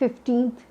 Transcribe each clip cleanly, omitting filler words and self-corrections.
15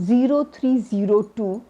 0302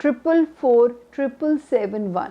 4447771।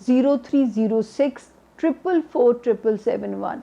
0306 4447771।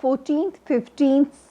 14th, 15th,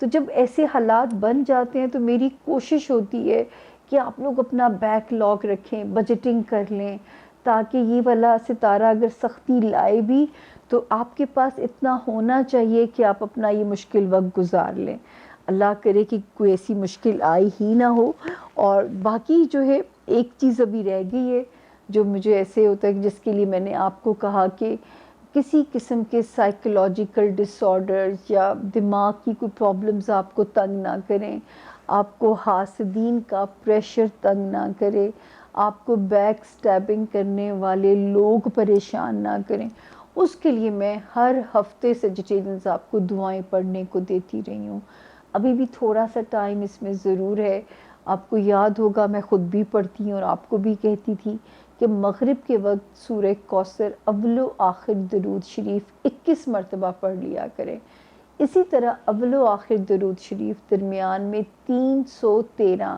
تو جب ایسے حالات بن جاتے ہیں تو میری کوشش ہوتی ہے کہ آپ لوگ اپنا بیک لاگ رکھیں، بجٹنگ کر لیں، تاکہ یہ والا ستارہ اگر سختی لائے بھی تو آپ کے پاس اتنا ہونا چاہیے کہ آپ اپنا یہ مشکل وقت گزار لیں۔ اللہ کرے کہ کوئی ایسی مشکل آئی ہی نہ ہو۔ اور باقی جو ہے ایک چیز ابھی رہ گئی ہے جو مجھے ایسے ہوتا ہے کہ جس کے لیے میں نے آپ کو کہا کہ کسی قسم کے سائیکولوجیکل ڈس آرڈرز یا دماغ کی کوئی پرابلمز آپ کو تنگ نہ کریں، آپ کو حاسدین کا پریشر تنگ نہ کرے، آپ کو بیک سٹیبنگ کرنے والے لوگ پریشان نہ کریں۔ اس کے لیے میں ہر ہفتے سیجیٹیرینز آپ کو دعائیں پڑھنے کو دیتی رہی ہوں۔ ابھی بھی تھوڑا سا ٹائم اس میں ضرور ہے۔ آپ کو یاد ہوگا میں خود بھی پڑھتی ہوں اور آپ کو بھی کہتی تھی کہ مغرب کے وقت سورہ کوثر اول و آخر درود شریف 21 مرتبہ پڑھ لیا کریں۔ اسی طرح اول و آخر درود شریف درمیان میں 313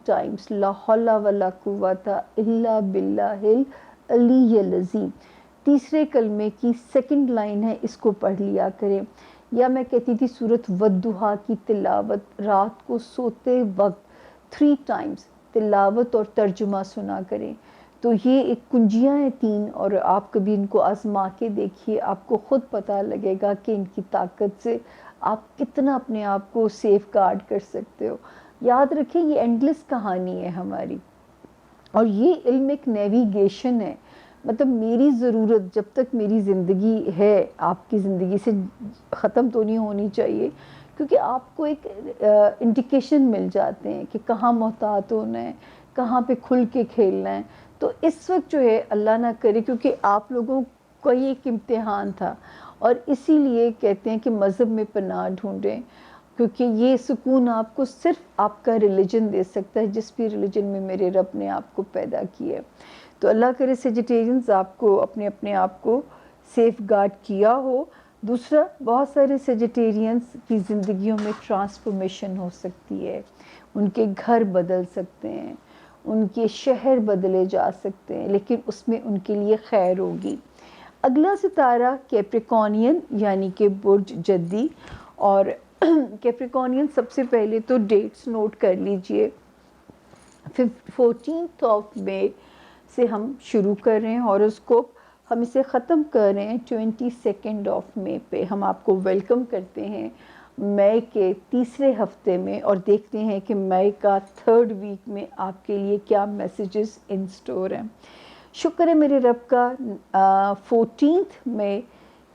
ٹائمز لا حول ولا قوت الا باللہ العلی العظیم، تیسرے کلمے کی سیکنڈ لائن ہے، اس کو پڑھ لیا کریں۔ یا میں کہتی تھی سورۃ والضحیٰ کی تلاوت رات کو سوتے وقت 3 ٹائمز تلاوت اور ترجمہ سنا کریں۔ تو یہ ایک کنجیاں ہیں 3، اور آپ کبھی ان کو آزما کے دیکھیے، آپ کو خود پتہ لگے گا کہ ان کی طاقت سے آپ کتنا اپنے آپ کو سیف گارڈ کر سکتے ہو۔ یاد رکھیں یہ اینڈلیس کہانی ہے ہماری، اور یہ علم ایک نیویگیشن ہے۔ مطلب میری ضرورت جب تک میری زندگی ہے آپ کی زندگی سے ختم تو نہیں ہونی چاہیے، کیونکہ آپ کو ایک انڈیکیشن مل جاتے ہیں کہ کہاں محتاط ہونا ہے، کہاں پہ کھل کے کھیلنا ہے۔ تو اس وقت جو ہے اللہ نہ کرے، کیونکہ آپ لوگوں کا یہ ایک امتحان تھا، اور اسی لیے کہتے ہیں کہ مذہب میں پناہ ڈھونڈیں، کیونکہ یہ سکون آپ کو صرف آپ کا ریلیجن دے سکتا ہے، جس بھی ریلیجن میں میرے رب نے آپ کو پیدا کیا ہے۔ تو اللہ کرے سیجیٹیرینز آپ کو اپنے آپ کو سیف گارڈ کیا ہو۔ دوسرا، بہت سارے سیجیٹیرینز کی زندگیوں میں ٹرانسفارمیشن ہو سکتی ہے، ان کے گھر بدل سکتے ہیں، ان کے شہر بدلے جا سکتے ہیں، لیکن اس میں ان کے لیے خیر ہوگی۔ اگلا ستارہ کیپریکونین یعنی کہ برج جدی، اور کیپریکونین سب سے پہلے تو ڈیٹس نوٹ کر لیجئے۔ 14 مئی سے ہم شروع کر رہے ہیں ہاروسکوپ، ہم اسے ختم کر رہے ہیں 22 مئی پہ۔ ہم آپ کو ویلکم کرتے ہیں مئی کے تیسرے ہفتے میں، اور دیکھتے ہیں کہ مئی کا 3rd ویک میں آپ کے لیے کیا میسیجز ان سٹور ہیں۔ شکر ہے میرے رب کا، 14 مئی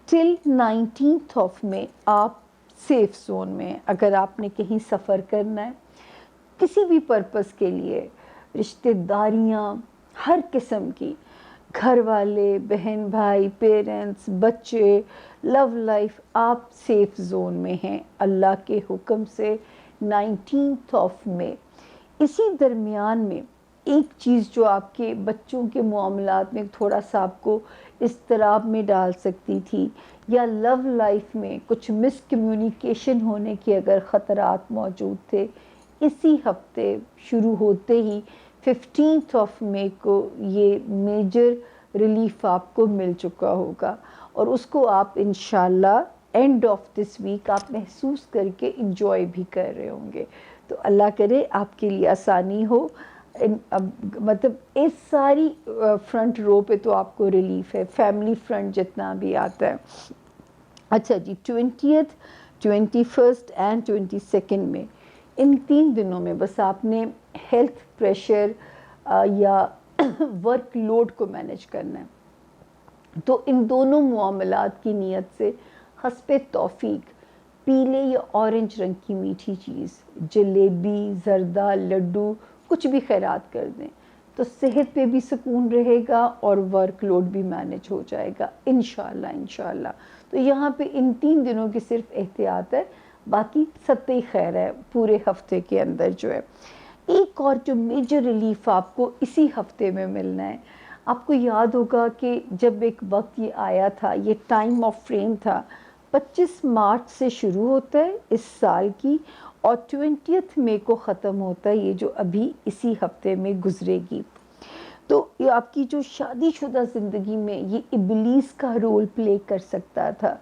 ٹل 19 مئی آپ سیف زون میں ہیں۔ اگر آپ نے کہیں سفر کرنا ہے کسی بھی پرپس کے لیے، رشتہ داریاں ہر قسم کی، گھر والے، بہن بھائی، پیرنٹس، بچے، لو لائف، آپ سیف زون میں ہیں اللہ کے حکم سے 19 مئی۔ اسی درمیان میں ایک چیز جو آپ کے بچوں کے معاملات میں تھوڑا سا آپ کو اضطراب میں ڈال سکتی تھی، یا لو لائف میں کچھ مس کمیونیکیشن ہونے کے اگر خطرات موجود تھے، اسی ہفتے شروع ہوتے ہی 15 مئی کو یہ میجر ریلیف آپ کو مل چکا ہوگا، اور اس کو آپ انشاءاللہ اینڈ آف دس ویک آپ محسوس کر کے انجوائے بھی کر رہے ہوں گے۔ تو اللہ کرے آپ کے لیے آسانی ہو۔ مطلب اس ساری فرنٹ رو پہ تو آپ کو ریلیف ہے، فیملی فرنٹ جتنا بھی آتا ہے۔ اچھا جی، 20th 21st اینڈ 22 میں ان 3 دنوں میں بس آپ نے ہیلتھ پریشر یا ورک لوڈ کو مینیج کرنا ہے۔ تو ان دونوں معاملات کی نیت سے حسب توفیق پیلے یا اورنج رنگ کی میٹھی چیز، جلیبی، زردہ، لڈو، کچھ بھی خیرات کر دیں، تو صحت پہ بھی سکون رہے گا اور ورک لوڈ بھی مینیج ہو جائے گا انشاءاللہ انشاءاللہ۔ تو یہاں پہ ان 3 دنوں کی صرف احتیاط ہے، باقی سب ہی خیر ہے پورے ہفتے کے اندر جو ہے۔ ایک اور جو میجر ریلیف آپ کو اسی ہفتے میں ملنا ہے، آپ کو یاد ہوگا کہ جب ایک وقت یہ آیا تھا، یہ ٹائم آف فریم تھا، 25 مارچ سے شروع ہوتا ہے اس سال کی، اور 20 مئی کو ختم ہوتا ہے، یہ جو ابھی اسی ہفتے میں گزرے گی۔ تو یہ آپ کی جو شادی شدہ زندگی میں یہ ابلیس کا رول پلے کر سکتا تھا،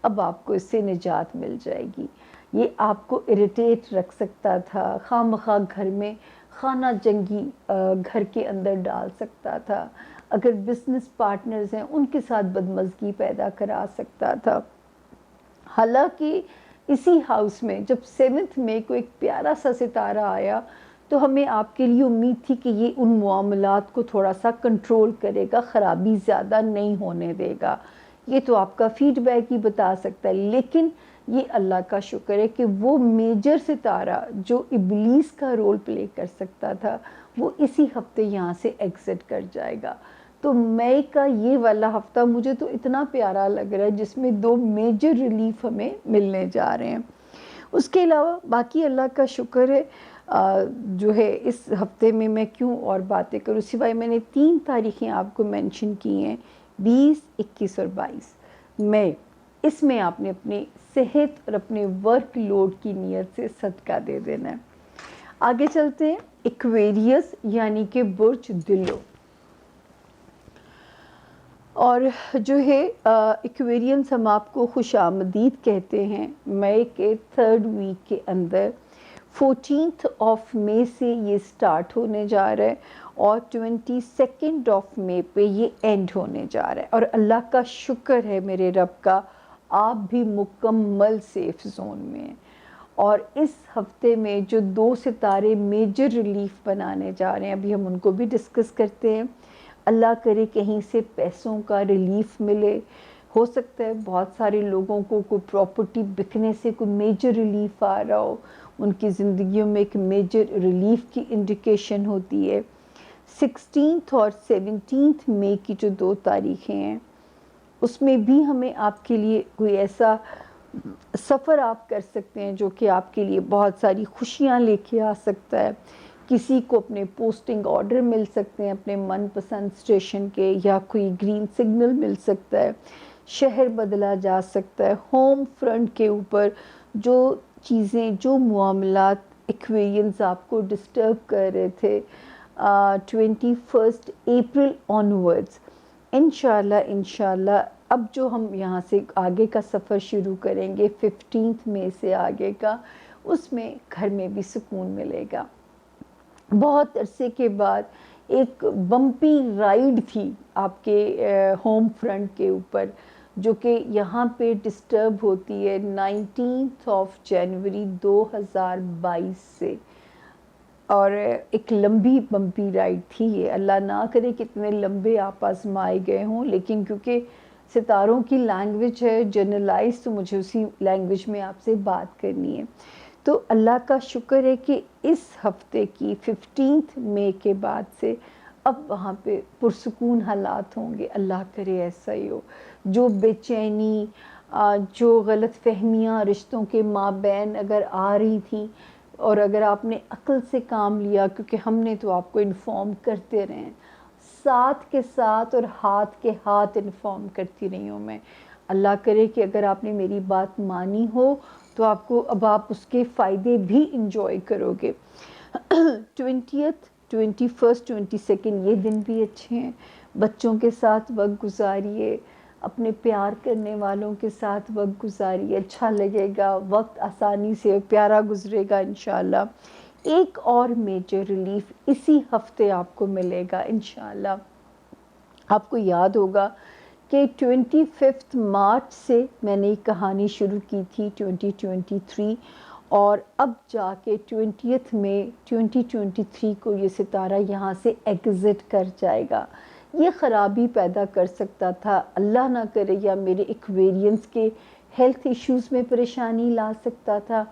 اب آپ کو اس سے نجات مل جائے گی۔ یہ آپ کو اریٹیٹ رکھ سکتا تھا، خواہ مخواہ گھر میں خانہ جنگی گھر کے اندر ڈال سکتا تھا، اگر بزنس پارٹنرز ہیں ان کے ساتھ بدمزگی پیدا کرا سکتا تھا۔ حالانکہ اسی ہاؤس میں جب 7 مئی کو ایک پیارا سا ستارہ آیا تو ہمیں آپ کے لیے امید تھی کہ یہ ان معاملات کو تھوڑا سا کنٹرول کرے گا، خرابی زیادہ نہیں ہونے دے گا۔ یہ تو آپ کا فیڈ بیک ہی بتا سکتا ہے، لیکن یہ اللہ کا شکر ہے کہ وہ میجر ستارہ جو ابلیس کا رول پلے کر سکتا تھا وہ اسی ہفتے یہاں سے ایگزٹ کر جائے گا۔ تو مئی کا یہ والا ہفتہ مجھے تو اتنا پیارا لگ رہا ہے جس میں 2 میجر ریلیف ہمیں ملنے جا رہے ہیں۔ اس کے علاوہ باقی اللہ کا شکر ہے جو ہے اس ہفتے میں کیوں اور باتیں کروں، سوائے میں نے 3 تاریخیں آپ کو مینشن کی ہیں، 20، 21 اور 22 مئی۔ اس میں آپ نے اپنی صحت اور اپنے ورک لوڈ کی نیت سے صدقہ دے دینا ہے۔ آگے چلتے ہیں، ایکویریس یعنی کہ برج دلو، اور جو ہے ایکویرینس ہم آپ کو خوش آمدید کہتے ہیں۔ مئی کے 3rd ویک کے اندر 14th آف مئی سے یہ سٹارٹ ہونے جا رہا ہے اور 22nd آف مئی پہ یہ اینڈ ہونے جا رہا ہے، اور اللہ کا شکر ہے میرے رب کا آپ بھی مکمل سیف زون میں ہیں۔ اور اس ہفتے میں جو 2 ستارے میجر ریلیف بنانے جا رہے ہیں، ابھی ہم ان کو بھی ڈسکس کرتے ہیں۔ اللہ کرے کہیں سے پیسوں کا ریلیف ملے، ہو سکتا ہے بہت سارے لوگوں کو کوئی پراپرٹی بکنے سے کوئی میجر ریلیف آ رہا ہو، ان کی زندگیوں میں ایک میجر ریلیف کی انڈیکیشن ہوتی ہے۔ 16 اور 17 مئی کی جو 2 تاریخیں ہیں اس میں بھی ہمیں آپ کے لیے کوئی ایسا سفر آپ کر سکتے ہیں جو کہ آپ کے لیے بہت ساری خوشیاں لے کے آ سکتا ہے۔ کسی کو اپنے پوسٹنگ آرڈر مل سکتے ہیں اپنے من پسند اسٹیشن کے، یا کوئی گرین سگنل مل سکتا ہے، شہر بدلا جا سکتا ہے۔ ہوم فرنٹ کے اوپر جو چیزیں، جو معاملات ایکویرینس آپ کو ڈسٹرب کر رہے تھے 21 اپریل آنورڈز، انشاءاللہ اب جو ہم یہاں سے آگے کا سفر شروع کریں گے 15 مئی سے آگے کا، اس میں گھر میں بھی سکون ملے گا۔ بہت عرصے کے بعد ایک بمپی رائیڈ تھی آپ کے ہوم فرنٹ کے اوپر جو کہ یہاں پہ ڈسٹرب ہوتی ہے 19 جنوری 2022 سے، اور ایک لمبی بمپی رائیڈ تھی یہ۔ اللہ نہ کرے کتنے لمبے آپ آزمائے گئے ہوں، لیکن کیونکہ ستاروں کی لینگویج ہے جنرلائز، تو مجھے اسی لینگویج میں آپ سے بات کرنی ہے۔ تو اللہ کا شکر ہے کہ اس ہفتے کی 15 مئی کے بعد سے اب وہاں پہ پرسکون حالات ہوں گے، اللہ کرے ایسا ہی ہو۔ جو بے چینی، جو غلط فہمیاں رشتوں کے مابین اگر آ رہی تھیں، اور اگر آپ نے عقل سے کام لیا، کیونکہ ہم نے تو آپ کو انفارم کرتے رہے ہیں، ساتھ کے ساتھ اور ہاتھ کے ہاتھ انفارم کرتی رہی ہوں میں۔ اللہ کرے کہ اگر آپ نے میری بات مانی ہو تو آپ کو اب آپ اس کے فائدے بھی انجوائے کرو گے۔ 20th، 21st، 22nd یہ دن بھی اچھے ہیں۔ بچوں کے ساتھ وقت گزاریے، اپنے پیار کرنے والوں کے ساتھ وقت گزاریے، اچھا لگے گا، وقت آسانی سے پیارا گزرے گا انشاءاللہ۔ ایک اور میجر ریلیف اسی ہفتے آپ کو ملے گا انشاءاللہ۔ آپ کو یاد ہوگا کہ 25 مارچ سے میں نے ایک کہانی شروع کی تھی 2023، اور اب جا کے 20 مئی 2023 کو یہ ستارہ یہاں سے ایگزٹ کر جائے گا۔ یہ خرابی پیدا کر سکتا تھا، اللہ نہ کرے، یا میرے ایکویرینس کے ہیلتھ ایشوز میں پریشانی لا سکتا تھا،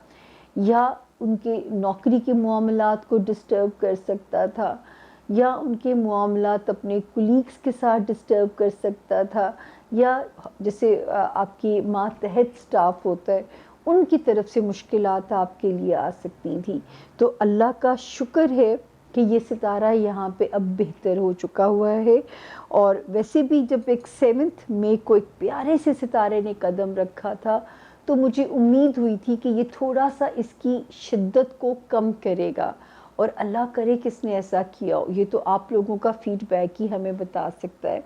یا ان کے نوکری کے معاملات کو ڈسٹرب کر سکتا تھا، یا ان کے معاملات اپنے کولیگز کے ساتھ ڈسٹرب کر سکتا تھا، یا جیسے آپ کی ماتحت سٹاف ہوتا ہے ان کی طرف سے مشکلات آپ کے لیے آ سکتی تھیں۔ تو اللہ کا شکر ہے کہ یہ ستارہ یہاں پہ اب بہتر ہو چکا ہوا ہے، اور ویسے بھی جب ایک 7 مئی کو ایک پیارے سے ستارے نے قدم رکھا تھا تو مجھے امید ہوئی تھی کہ یہ تھوڑا سا اس کی شدت کو کم کرے گا، اور اللہ کرے کس نے ایسا کیا ہو، یہ تو آپ لوگوں کا فیڈ بیک ہی ہمیں بتا سکتا ہے۔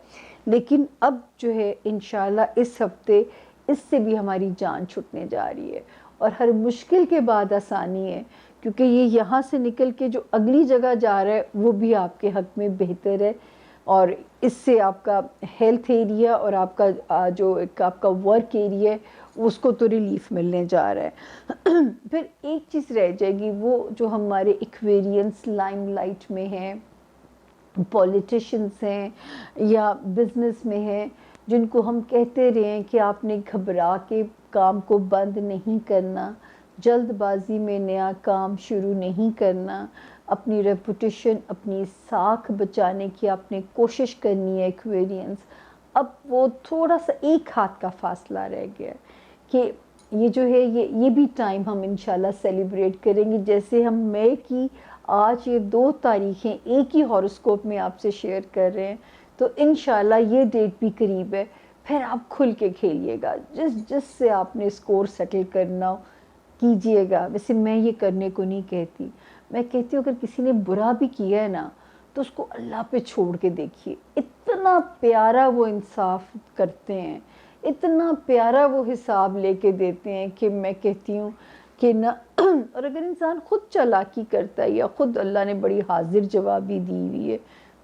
لیکن اب جو ہے انشاءاللہ اس ہفتے اس سے بھی ہماری جان چھٹنے جا رہی ہے. اور ہر مشکل کے بعد آسانی ہے، کیونکہ یہ یہاں سے نکل کے جو اگلی جگہ جا رہا ہے وہ بھی آپ کے حق میں بہتر ہے، اور اس سے آپ کا ہیلتھ ایریا اور آپ کا جو ایک آپ کا ورک ایریا ہے اس کو تو ریلیف ملنے جا رہا ہے. پھر ایک چیز رہ جائے گی، وہ جو ہمارے ایکویرینس لائم لائٹ میں ہیں، پولیٹیشنز ہیں یا بزنس میں ہیں، جن کو ہم کہتے رہے ہیں کہ آپ نے گھبرا کے کام کو بند نہیں کرنا، جلد بازی میں نیا کام شروع نہیں کرنا، اپنی ریپوٹیشن اپنی ساکھ بچانے کی آپ نے کوشش کرنی ہے ایکویرینس. اب وہ تھوڑا سا ایک ہاتھ کا فاصلہ رہ گیا کہ یہ جو ہے یہ بھی ٹائم ہم انشاءاللہ سیلیبریٹ کریں گے. جیسے ہم مئی کی آج یہ 2 تاریخیں ایک ہی ہاروسکوپ میں آپ سے شیئر کر رہے ہیں، تو انشاءاللہ یہ ڈیٹ بھی قریب ہے. پھر آپ کھل کے کھیلیے گا، جس سے آپ نے اسکور سیٹل کرنا ہو کیجئے گا. ویسے میں یہ کرنے کو نہیں کہتی، میں کہتی ہوں اگر کسی نے برا بھی کیا ہے نا تو اس کو اللہ پہ چھوڑ کے دیکھیے. اتنا پیارا وہ انصاف کرتے ہیں، اتنا پیارا وہ حساب لے کے دیتے ہیں کہ میں کہتی ہوں کہ نہ. اور اگر انسان خود چالاکی کرتا ہے یا خود اللہ نے بڑی حاضر جوابی دی ہوئی ہے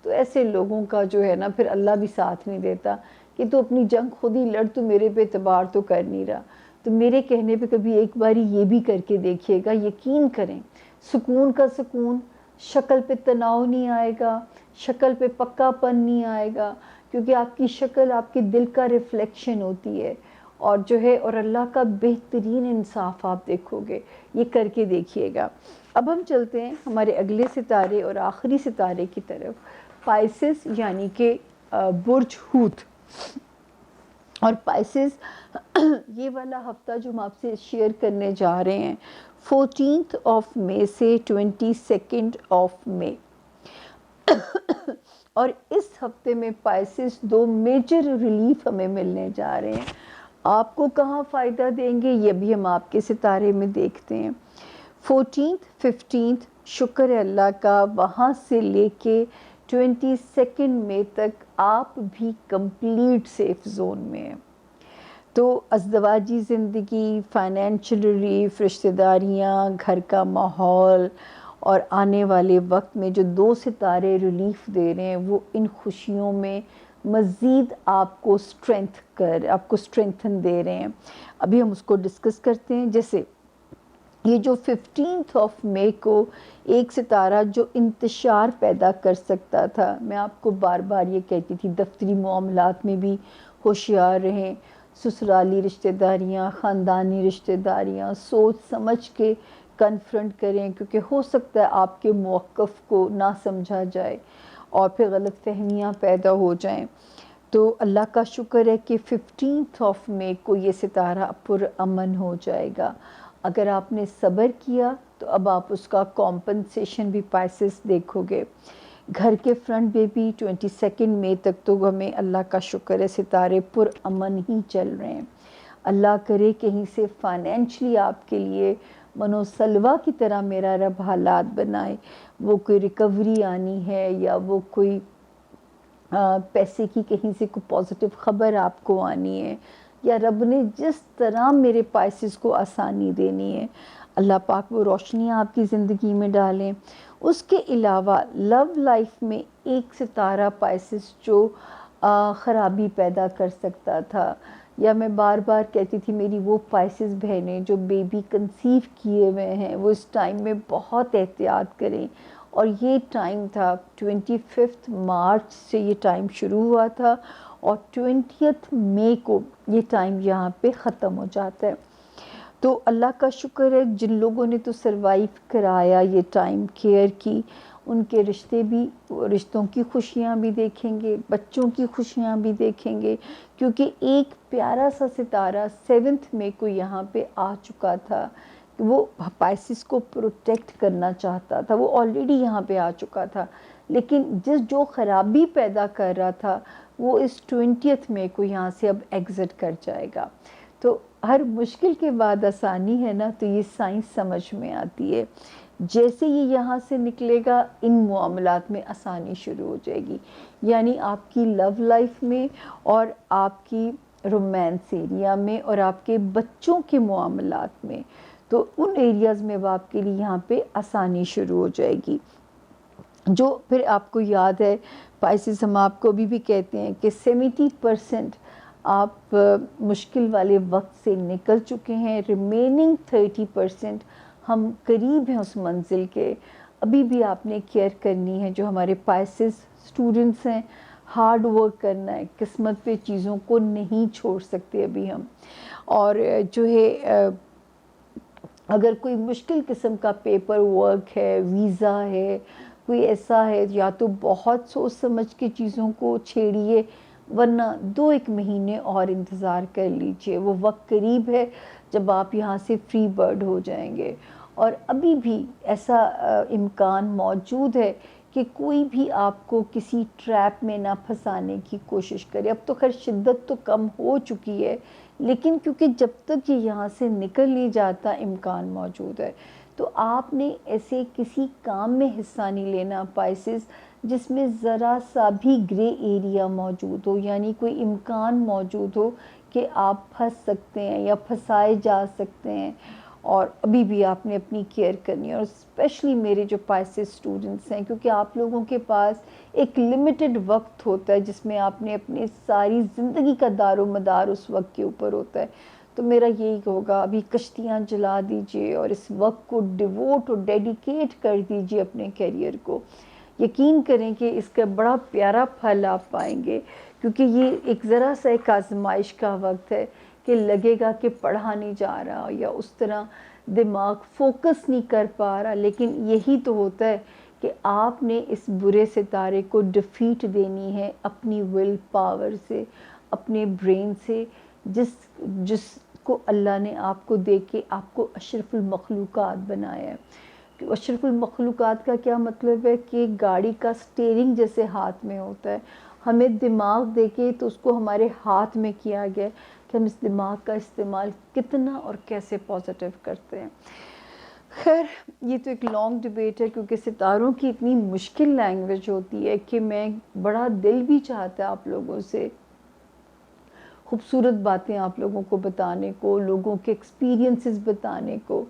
تو ایسے لوگوں کا جو ہے نا پھر اللہ بھی ساتھ نہیں دیتا کہ تو اپنی جنگ خود ہی لڑ، تو میرے پہ اعتبار تو کر نہیں رہا. تو میرے کہنے پہ کبھی ایک باری یہ بھی کر کے دیکھیے گا، یقین کریں سکون کا سکون، شکل پہ تناؤ نہیں آئے گا، شکل پہ پکا پن نہیں آئے گا، کیونکہ آپ کی شکل آپ کے دل کا ریفلیکشن ہوتی ہے. اور جو ہے اور اللہ کا بہترین انصاف آپ دیکھو گے. یہ کر کے دیکھیے گا. اب ہم چلتے ہیں ہمارے اگلے ستارے اور آخری ستارے کی طرف، پائسس یعنی کہ برج ہوت. اور پائسس یہ والا ہفتہ جو ہم آپ سے شیئر کرنے جا رہے ہیں 14 مئی سے 22 مئی. اور اس ہفتے میں پائسس 2 میجر ریلیف ہمیں ملنے جا رہے ہیں. آپ کو کہاں فائدہ دیں گے یہ بھی ہم آپ کے ستارے میں دیکھتے ہیں. 14 شکر ہے اللہ کا، وہاں سے لے کے 22 مئی تک آپ بھی کمپلیٹ سیف زون میں ہیں. تو ازدواجی زندگی، فائنینشیل ریلیف، رشتہ داریاں، گھر کا ماحول، اور آنے والے وقت میں جو 2 ستارے ریلیف دے رہے ہیں وہ ان خوشیوں میں مزید آپ کو اسٹرینتھن دے رہے ہیں. ابھی ہم اس کو ڈسکس کرتے ہیں. جیسے یہ جو 15 مئی کو ایک ستارہ جو انتشار پیدا کر سکتا تھا، میں آپ کو بار بار یہ کہتی تھی دفتری معاملات میں بھی ہوشیار رہیں، سسرالی رشتہ داریاں، خاندانی رشتہ داریاں سوچ سمجھ کے کنفرنٹ کریں، کیونکہ ہو سکتا ہے آپ کے موقف کو نہ سمجھا جائے اور پھر غلط فہمیاں پیدا ہو جائیں. تو اللہ کا شکر ہے کہ 15 مئی کو یہ ستارہ پرامن ہو جائے گا. اگر آپ نے صبر کیا تو اب آپ اس کا کمپنسیشن بھی پائسس دیکھو گے. گھر کے فرنٹ پہ بھی 22 مئی تک تو ہمیں اللہ کا شکر ہے ستارے پرامن ہی چل رہے ہیں. اللہ کرے کہیں سے فائنینشلی آپ کے لیے منو سلوا کی طرح میرا رب حالات بنائے، وہ کوئی ریکوری آنی ہے یا وہ کوئی پیسے کی کہیں سے کوئی پازیٹیو خبر آپ کو آنی ہے، یا رب نے جس طرح میرے پائسس کو آسانی دینی ہے، اللہ پاک وہ روشنیاں آپ کی زندگی میں ڈالیں. اس کے علاوہ لو لائف میں ایک ستارہ پائسس جو خرابی پیدا کر سکتا تھا، یا میں بار بار کہتی تھی میری وہ پائسس بہنیں جو بیبی کنسیو کیے ہوئے ہیں وہ اس ٹائم میں بہت احتیاط کریں. اور یہ ٹائم تھا 25 مارچ سے یہ ٹائم شروع ہوا تھا اور 20 مئی کو یہ ٹائم یہاں پہ ختم ہو جاتا ہے. تو اللہ کا شکر ہے جن لوگوں نے تو سروائیو کرایا یہ ٹائم کیئر کی، ان کے رشتوں کی خوشیاں بھی دیکھیں گے، بچوں کی خوشیاں بھی دیکھیں گے، کیونکہ ایک پیارا سا ستارہ 7 مئی کو یہاں پہ آ چکا تھا. وہ پائسس کو پروٹیکٹ کرنا چاہتا تھا، وہ آلریڈی یہاں پہ آ چکا تھا، لیکن جو خرابی پیدا کر رہا تھا وہ اس 20 مئی کو یہاں سے اب ایگزٹ کر جائے گا. تو ہر مشکل کے بعد آسانی ہے نا، تو یہ سائنس سمجھ میں آتی ہے. جیسے یہ یہاں سے نکلے گا ان معاملات میں آسانی شروع ہو جائے گی. یعنی آپ کی لو لائف میں اور آپ کی رومانس ایریا میں اور آپ کے بچوں کے معاملات میں، تو ان ایریاز میں اب آپ کے لیے یہاں پہ آسانی شروع ہو جائے گی. جو پھر آپ کو یاد ہے پائسز، ہم آپ کو ابھی بھی کہتے ہیں کہ 70% آپ مشکل والے وقت سے نکل چکے ہیں، ریمیننگ 30% ہم قریب ہیں اس منزل کے. ابھی بھی آپ نے کیئر کرنی ہے. جو ہمارے پائسز اسٹوڈنٹس ہیں، ہارڈ ورک کرنا ہے، قسمت پہ چیزوں کو نہیں چھوڑ سکتے ابھی ہم. اور جو ہے اگر کوئی مشکل قسم کا پیپر ورک ہے، ویزا ہے، کوئی ایسا ہے، یا تو بہت سوچ سمجھ کے چیزوں کو چھیڑیے، ورنہ 2-1 مہینے اور انتظار کر لیجئے. وہ وقت قریب ہے جب آپ یہاں سے فری برڈ ہو جائیں گے. اور ابھی بھی ایسا امکان موجود ہے کہ کوئی بھی آپ کو کسی ٹریپ میں نہ پھنسانے کی کوشش کرے. اب تو خیر شدت تو کم ہو چکی ہے، لیکن کیونکہ جب تک یہ یہاں سے نکل نہیں جاتا امکان موجود ہے. تو آپ نے ایسے کسی کام میں حصہ نہیں لینا پائسز جس میں ذرا سا بھی گرے ایریا موجود ہو، یعنی کوئی امکان موجود ہو کہ آپ پھنس سکتے ہیں یا پھنسائے جا سکتے ہیں. اور ابھی بھی آپ نے اپنی کیئر کرنی ہے. اور اسپیشلی میرے جو پائسز اسٹوڈنٹس ہیں، کیونکہ آپ لوگوں کے پاس ایک لمیٹڈ وقت ہوتا ہے جس میں آپ نے اپنی ساری زندگی کا دار و مدار اس وقت کے اوپر ہوتا ہے. تو میرا یہی ہوگا، ابھی کشتیاں جلا دیجئے اور اس وقت کو ڈیووٹ اور ڈیڈیکیٹ کر دیجئے اپنے کیریئر کو. یقین کریں کہ اس کا بڑا پیارا پھل آپ پائیں گے، کیونکہ یہ ایک ذرا سا ایک آزمائش کا وقت ہے کہ لگے گا کہ پڑھا نہیں جا رہا یا اس طرح دماغ فوکس نہیں کر پا رہا، لیکن یہی تو ہوتا ہے کہ آپ نے اس برے ستارے کو ڈیفیٹ دینی ہے اپنی ول پاور سے، اپنے برین سے، جس کو اللہ نے آپ کو دے کے آپ کو اشرف المخلوقات بنایا ہے. اشرف المخلوقات کا کیا مطلب ہے کہ گاڑی کا سٹیئرنگ جیسے ہاتھ میں ہوتا ہے، ہمیں دماغ دے کے تو اس کو ہمارے ہاتھ میں کیا گیا کہ ہم اس دماغ کا استعمال کتنا اور کیسے پازیٹیو کرتے ہیں. خیر یہ تو ایک لانگ ڈیبیٹ ہے، کیونکہ ستاروں کی اتنی مشکل لینگویج ہوتی ہے کہ میں بڑا دل بھی چاہتا ہے آپ لوگوں سے خوبصورت باتیں آپ لوگوں کو بتانے کو، لوگوں کے ایکسپیرینسز بتانے کو،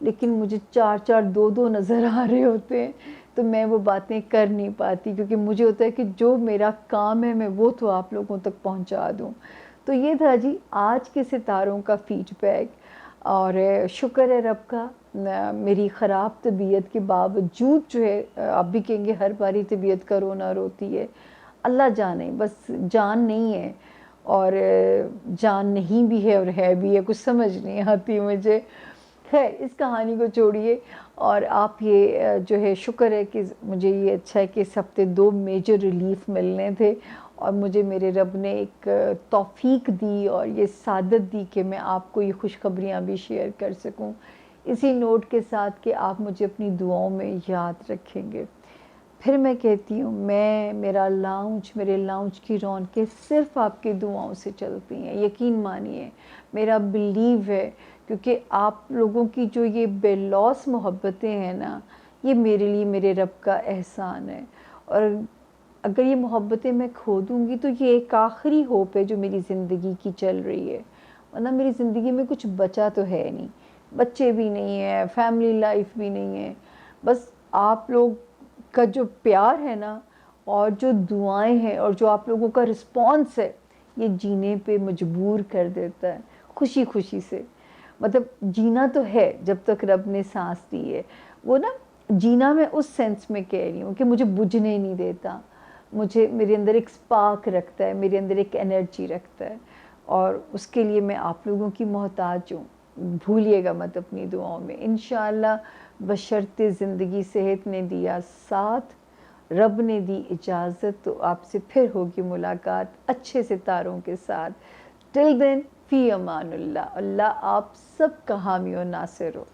لیکن مجھے 4 2 نظر آ رہے ہوتے ہیں تو میں وہ باتیں کر نہیں پاتی، کیونکہ مجھے ہوتا ہے کہ جو میرا کام ہے میں وہ تو آپ لوگوں تک پہنچا دوں. تو یہ تھا جی آج کے ستاروں کا فیڈ بیک. اور شکر ہے رب کا، میری خراب طبیعت کے باوجود جو ہے، آپ بھی کہیں گے ہر باری طبیعت کا رونا روتی ہے، اللہ جانے بس جان نہیں ہے اور جان نہیں بھی ہے اور ہے بھی ہے، کچھ سمجھ نہیں آتی مجھے. خیر اس کہانی کو چھوڑیے، اور آپ یہ جو ہے شکر ہے کہ مجھے یہ اچھا ہے کہ اس ہفتے 2 میجر ریلیف ملنے تھے، اور مجھے میرے رب نے ایک توفیق دی اور یہ سعادت دی کہ میں آپ کو یہ خوشخبریاں بھی شیئر کر سکوں، اسی نوٹ کے ساتھ کہ آپ مجھے اپنی دعاؤں میں یاد رکھیں گے. پھر میں کہتی ہوں میرا لاؤنج، میرے لاؤنج کی رونقیں صرف آپ کی دعاؤں سے چلتی ہیں، یقین مانیے، میرا بلیو ہے، کیونکہ آپ لوگوں کی جو یہ بے لوث محبتیں ہیں نا، یہ میرے لیے میرے رب کا احسان ہے. اور اگر یہ محبتیں میں کھو دوں گی تو یہ ایک آخری ہوپ ہے جو میری زندگی کی چل رہی ہے، ورنہ میری زندگی میں کچھ بچا تو ہے نہیں، بچے بھی نہیں ہیں، فیملی لائف بھی نہیں ہے. بس آپ لوگ کا جو پیار ہے نا، اور جو دعائیں ہیں، اور جو آپ لوگوں کا رسپانس ہے، یہ جینے پہ مجبور کر دیتا ہے خوشی خوشی سے. مطلب جینا تو ہے جب تک رب نے سانس دی ہے، وہ نا جینا میں اس سینس میں کہہ رہی ہوں کہ مجھے بجھنے نہیں دیتا، مجھے میرے اندر ایک سپارک رکھتا ہے، میرے اندر ایک انرجی رکھتا ہے، اور اس کے لیے میں آپ لوگوں کی محتاج ہوں. بھولیے گا مت اپنی دعاؤں میں. انشاءاللہ بشرط زندگی صحت نے دیا ساتھ، رب نے دی اجازت، تو آپ سے پھر ہوگی ملاقات اچھے ستاروں کے ساتھ. ٹل دین فی امان اللہ. اللہ آپ سب کا حامی و ناصر ہو.